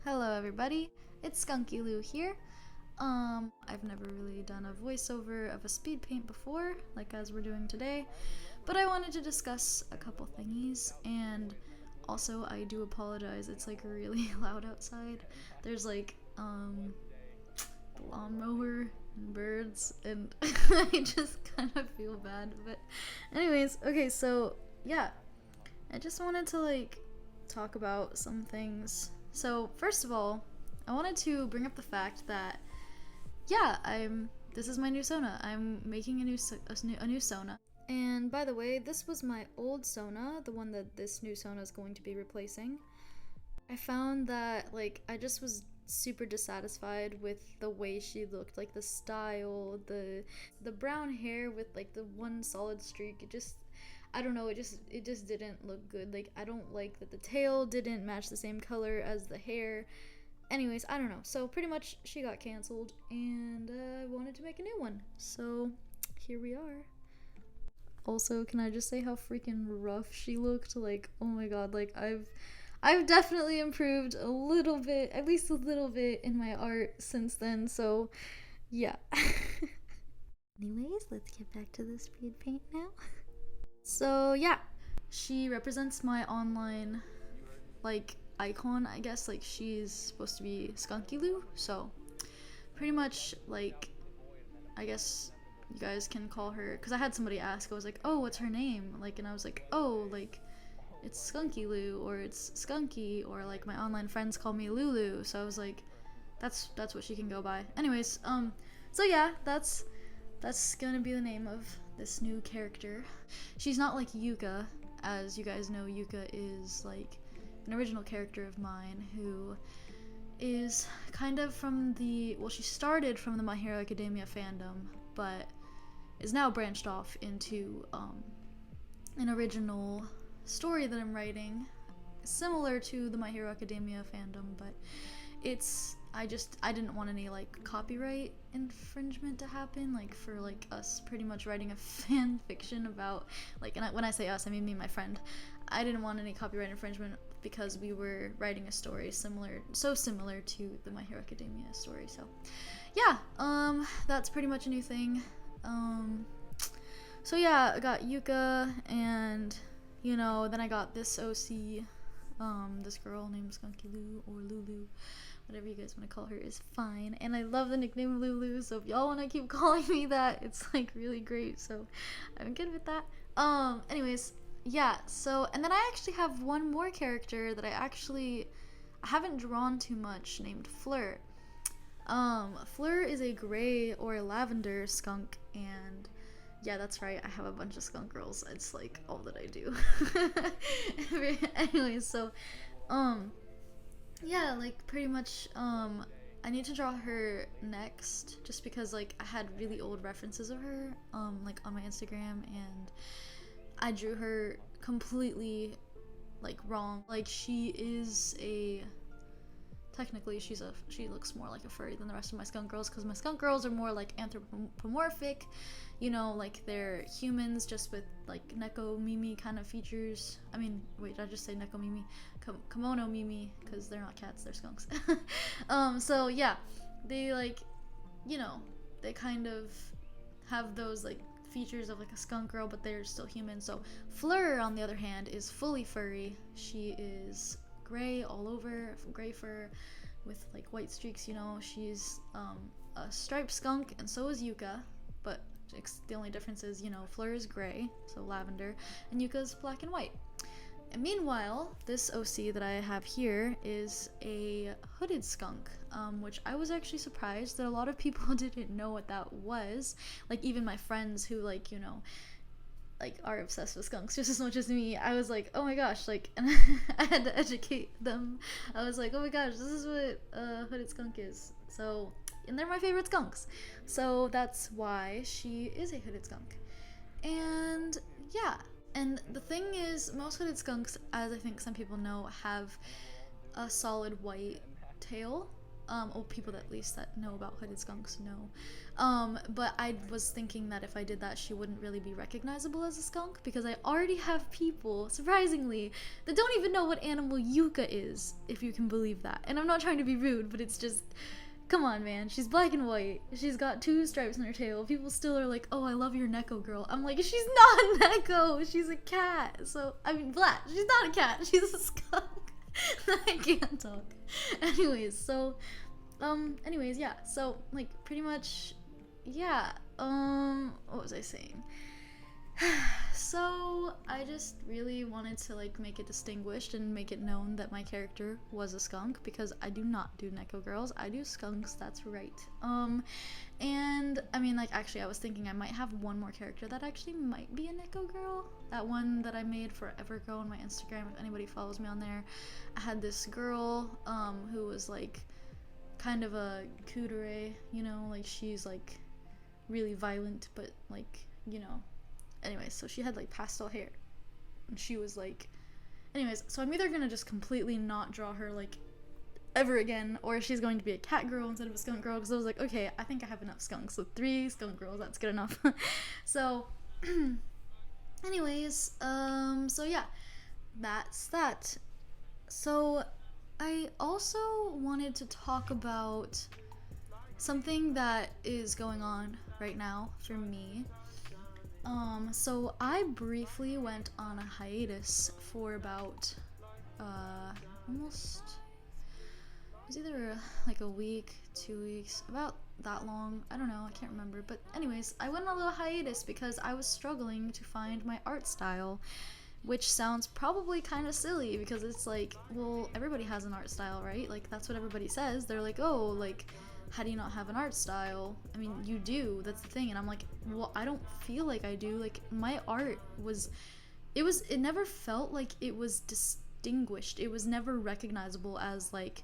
Hello everybody, it's Skunkieloo here. I've never really done a voiceover of a speed paint before, like as we're doing today, but I wanted to discuss a couple thingies, and also I do apologize, it's like really loud outside. There's like, the lawnmower and birds, and I just kind of feel bad, but anyways, okay, so yeah, I just wanted to like talk about some things. So first of all, I wanted to bring up the fact that yeah, this is my new Sona. I'm making a new Sona. And by the way, this was my old Sona, the one that this new Sona is going to be replacing. I found that like I just was super dissatisfied with the way she looked, like the style, the brown hair with like the one solid streak. It just, I don't know, it just didn't look good. Like I don't like that the tail didn't match the same color as the hair. Anyways, I don't know. So pretty much she got canceled, and I wanted to make a new one. So here we are. Also, can I just say how freaking rough she looked? Like, oh my god, like I've definitely improved a little bit, at least a little bit in my art since then. So, yeah. Anyways, let's get back to the speed paint now. So, yeah. She represents my online like icon, I guess. Like she's supposed to be Skunkieloo, so pretty much like I guess you guys can call her, because I had somebody ask, I was like, oh, what's her name, like, and I was like, oh, like it's Skunkieloo or it's Skunky, or like my online friends call me Lulu, so I was like, that's what she can go by. Anyways, so yeah, that's gonna be the name of this new character. She's not like Yuka. As you guys know, Yuka is like an original character of mine who is kind of from the, well, she started from the My Hero Academia fandom, but is now branched off into an original story that I'm writing, similar to the My Hero Academia fandom, but it's, I didn't want any like copyright infringement to happen, like for like us pretty much writing a fan fiction about like, and when I say us, I mean me and my friend. I didn't want any copyright infringement because we were writing a story similar to the My Hero Academia story. So yeah, that's pretty much a new thing. So yeah, I got Yuka, and you know, then I got this OC, this girl named Skunkieloo or Lulu, whatever you guys want to call her is fine. And I love the nickname Lulu, so if y'all want to keep calling me that, it's like really great, so I'm good with that. Anyways, yeah, so, and then I actually have one more character that I haven't drawn too much, named Fleur. Fleur is a gray or a lavender skunk, and yeah, that's right, I have a bunch of skunk girls. It's like all that I do. Anyways, so, yeah, like pretty much, I need to draw her next, just because like I had really old references of her, like on my Instagram, and I drew her completely like wrong. Like technically she looks more like a furry than the rest of my skunk girls, because my skunk girls are more like anthropomorphic, you know, like they're humans just with like neko mimi kind of features. I mean, wait, did I just say neko mimi? Kimono mimi, because they're not cats, they're skunks. So yeah, they like, you know, they kind of have those like features of like a skunk girl, but they're still human. So Fleur, on the other hand, is fully furry. She is gray all over, gray fur with like white streaks, you know. She's a striped skunk, and so is Yuka, but the only difference is, you know, Fleur is gray, so lavender, and Yuka's black and white. And meanwhile, this OC that I have here is a hooded skunk, which I was actually surprised that a lot of people didn't know what that was. Like, even my friends who, like, you know, like, are obsessed with skunks just as much as me. I was like, oh my gosh, like, and I had to educate them. I was like, oh my gosh, this is what a hooded skunk is. So, and they're my favorite skunks. So that's why she is a hooded skunk. And yeah. And the thing is, most hooded skunks, as I think some people know, have a solid white tail. or people that at least that know about hooded skunks know. But I was thinking that if I did that, she wouldn't really be recognizable as a skunk, because I already have people, surprisingly, that don't even know what animal Yuka is, if you can believe that. And I'm not trying to be rude, but it's just, come on, man. She's black and white. She's got 2 stripes on her tail. People still are like, oh, I love your Neko girl. I'm like, she's not a Neko. She's a cat. So, I mean, black. She's not a cat. She's a skunk. I can't talk. Anyways, so, yeah. So, like, pretty much, yeah. What was I saying? So, I just really wanted to, like, make it distinguished and make it known that my character was a skunk, because I do not do Neko girls, I do skunks, that's right. And, I mean, like, actually, I was thinking I might have one more character that actually might be a Neko girl. That one that I made forever ago on my Instagram, if anybody follows me on there. I had this girl, who was, like, kind of a kudere, you know, like, she's, like, really violent, but, like, you know. Anyways, so she had, like, pastel hair, and she was, like, anyways, so I'm either gonna just completely not draw her, like, ever again, or she's going to be a cat girl instead of a skunk girl, because I was like, okay, I think I have enough skunks, so 3 skunk girls, that's good enough. So, anyways, so yeah, that's that. So, I also wanted to talk about something that is going on right now for me. So I briefly went on a hiatus for about, almost, it was either like a week, 2 weeks, about that long, I don't know, I can't remember, but anyways, I went on a little hiatus because I was struggling to find my art style, which sounds probably kind of silly, because it's like, well, everybody has an art style, right? Like, that's what everybody says. They're like, oh, like, how do you not have an art style? I mean, you do, that's the thing. And I'm like, well, I don't feel like I do. Like, my art it never felt like it was distinguished. It was never recognizable as, like,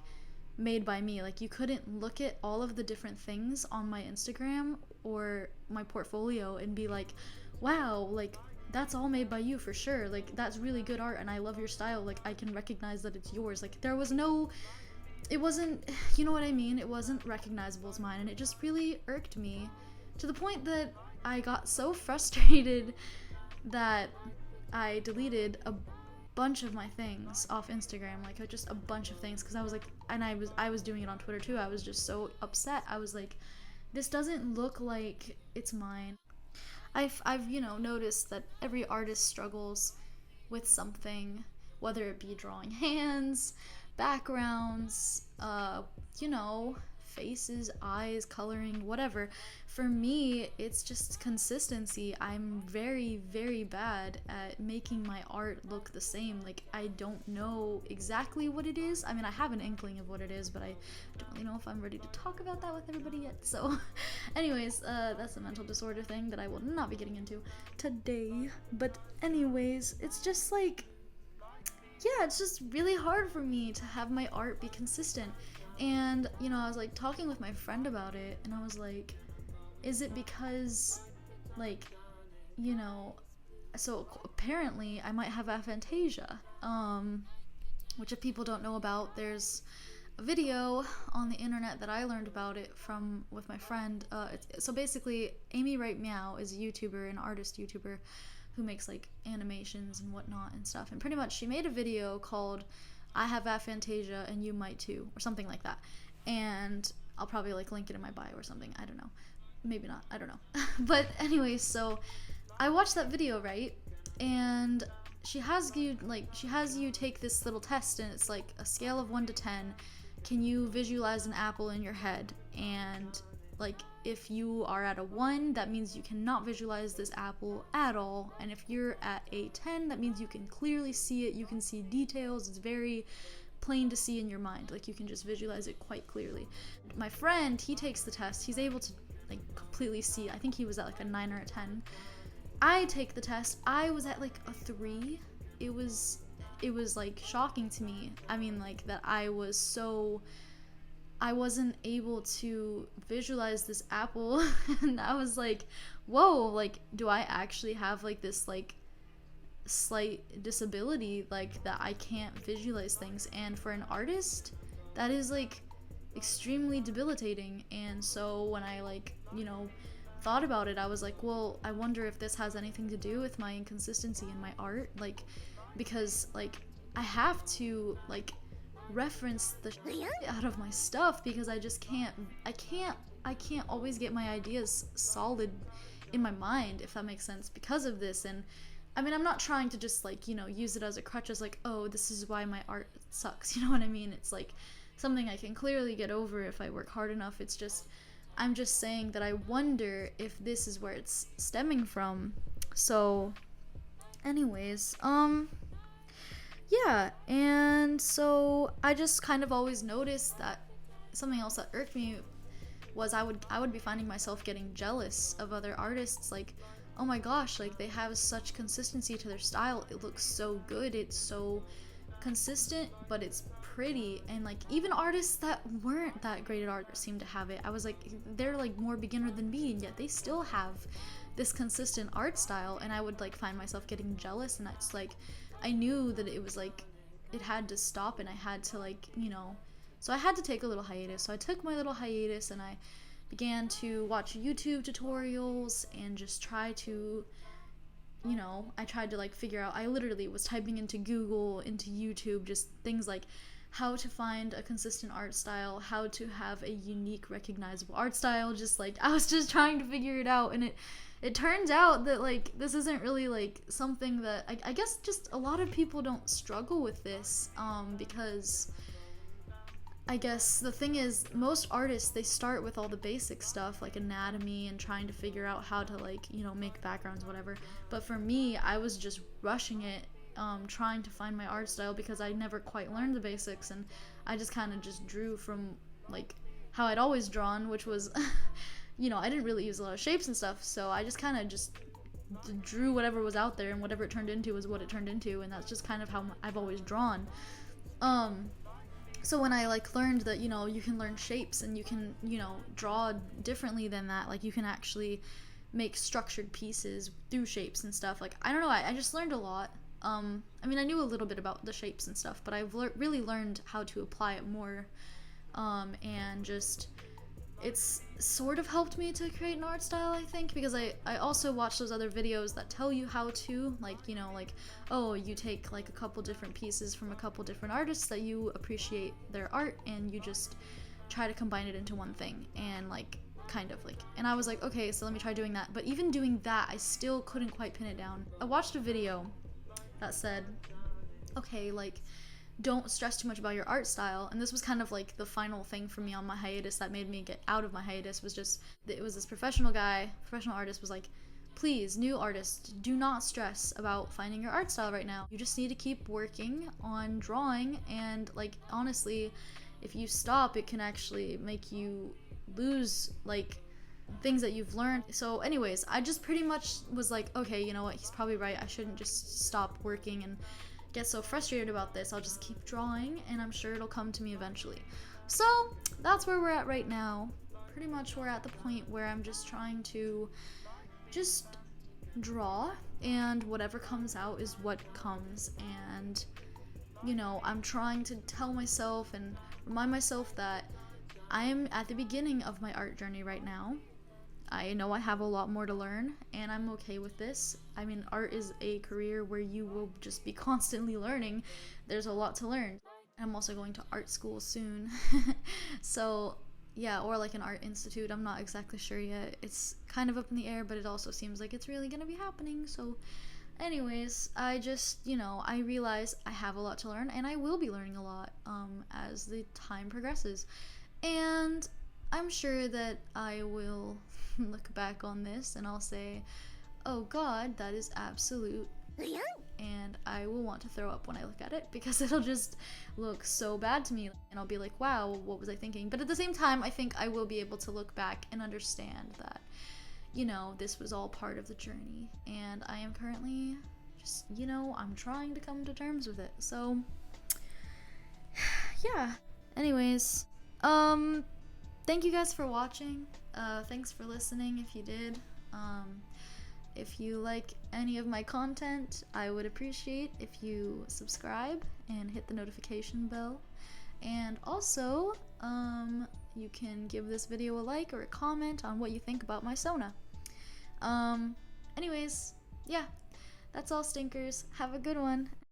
made by me. Like, you couldn't look at all of the different things on my Instagram or my portfolio and be like, wow, like, that's all made by you for sure. Like, that's really good art and I love your style. Like, I can recognize that it's yours. Like, there was no, it wasn't, you know what I mean? It wasn't recognizable as mine, and it just really irked me to the point that I got so frustrated that I deleted a bunch of my things off Instagram, like just a bunch of things, because I was like, and I was doing it on Twitter too. I was just so upset. I was like, this doesn't look like it's mine. I've you know, noticed that every artist struggles with something, whether it be drawing hands, backgrounds, you know, faces, eyes, coloring, whatever. For me, it's just consistency. I'm very, very bad at making my art look the same. Like, I don't know exactly what it is. I mean, I have an inkling of what it is, but I don't really know if I'm ready to talk about that with everybody yet. So, anyways, that's a mental disorder thing that I will not be getting into today. But anyways, it's just like, yeah, it's just really hard for me to have my art be consistent. And, you know, I was like talking with my friend about it, and I was like, is it because, like, you know, so apparently I might have aphantasia, which if people don't know about, there's a video on the internet that I learned about it from with my friend. So basically, Amy Right Meow is a YouTuber, an artist YouTuber, who makes like animations and whatnot and stuff, and pretty much she made a video called I have aphantasia and you might too, or something like that, and I'll probably like link it in my bio or something, I don't know, maybe not, I don't know. But anyways, so I watched that video, right, and she has you take this little test, and it's like a scale of 1 to 10, can you visualize an apple in your head? And like, if you are at a 1, that means you cannot visualize this apple at all. And if you're at a 10, that means you can clearly see it. You can see details. It's very plain to see in your mind. Like, you can just visualize it quite clearly. My friend, he takes the test. He's able to, like, completely see. I think he was at, like, a 9 or a 10. I take the test. I was at, like, a 3. It was, like, shocking to me. I mean, like, that I wasn't able to visualize this apple. And I was like, whoa, like, do I actually have like this like slight disability, like that I can't visualize things? And for an artist, that is like extremely debilitating. And so when I like, you know, thought about it, I was like, well, I wonder if this has anything to do with my inconsistency in my art, like, because like I have to like reference the shit out of my stuff, because I just can't always get my ideas solid in my mind, if that makes sense, because of this. And I mean, I'm not trying to just like, you know, use it as a crutch, as like, oh, this is why my art sucks, you know what I mean? It's like something I can clearly get over if I work hard enough. It's just, I'm just saying that I wonder if this is where it's stemming from. So anyways, yeah, and so I just kind of always noticed that something else that irked me was I would be finding myself getting jealous of other artists, like, oh my gosh, like they have such consistency to their style, it looks so good, it's so consistent, but it's pretty. And like even artists that weren't that great at art seem to have it. I was like, they're like more beginner than me, and yet they still have this consistent art style. And I would like find myself getting jealous, and that's like, I knew that it was like it had to stop, and I had to like, you know, so I had to take a little hiatus. So I took my little hiatus, and I began to watch YouTube tutorials and just try to, you know, I tried to like figure out, I literally was typing into Google, into YouTube, just things like how to find a consistent art style, how to have a unique recognizable art style, just like I was just trying to figure it out. And it turns out that like this isn't really like something that I guess just a lot of people don't struggle with this, because I guess the thing is, most artists, they start with all the basic stuff like anatomy and trying to figure out how to like, you know, make backgrounds, whatever. But for me, I was just rushing it, trying to find my art style, because I never quite learned the basics, and I just kind of just drew from like how I'd always drawn, which was you know, I didn't really use a lot of shapes and stuff, so I just kind of just drew whatever was out there, and whatever it turned into was what it turned into, and that's just kind of how I've always drawn. So when I like learned that, you know, you can learn shapes and you can, you know, draw differently than that, like you can actually make structured pieces through shapes and stuff, like I don't know, I just learned a lot. I mean, I knew a little bit about the shapes and stuff, but I've really learned how to apply it more, and just it's sort of helped me to create an art style, I think, because I also watch those other videos that tell you how to, like, you know, like, oh, you take like a couple different pieces from a couple different artists that you appreciate their art, and you just try to combine it into one thing, and like kind of like, and I was like, okay, so let me try doing that. But even doing that, I still couldn't quite pin it down. I watched a video that said, okay, like, don't stress too much about your art style. And this was kind of like the final thing for me on my hiatus that made me get out of my hiatus, was just that it was this professional artist was like, please, new artists, do not stress about finding your art style right now. You just need to keep working on drawing, and like honestly, if you stop, it can actually make you lose like things that you've learned. So anyways, I just pretty much was like, okay, you know what, he's probably right, I shouldn't just stop working and get so frustrated about this. I'll just keep drawing, and I'm sure it'll come to me eventually. So that's where we're at right now. Pretty much we're at the point where I'm just trying to just draw, and whatever comes out is what comes. And you know, I'm trying to tell myself and remind myself that I am at the beginning of my art journey right now. I know I have a lot more to learn, and I'm okay with this. I mean, art is a career where you will just be constantly learning. There's a lot to learn. I'm also going to art school soon. So yeah, or like an art institute. I'm not exactly sure yet. It's kind of up in the air, but it also seems like it's really gonna be happening. So anyways, I just, you know, I realize I have a lot to learn, and I will be learning a lot as the time progresses. And I'm sure that I will look back on this and I'll say, oh god, that is absolute, and I will want to throw up when I look at it, because it'll just look so bad to me, and I'll be like, wow, what was I thinking? But at the same time, I think I will be able to look back and understand that, you know, this was all part of the journey, and I am currently just, you know, I'm trying to come to terms with it. So yeah, anyways, thank you guys for watching. Thanks for listening if you did. If you like any of my content, I would appreciate if you subscribe and hit the notification bell. And also, you can give this video a like or a comment on what you think about my Sona. Anyways, yeah, that's all, stinkers. Have a good one.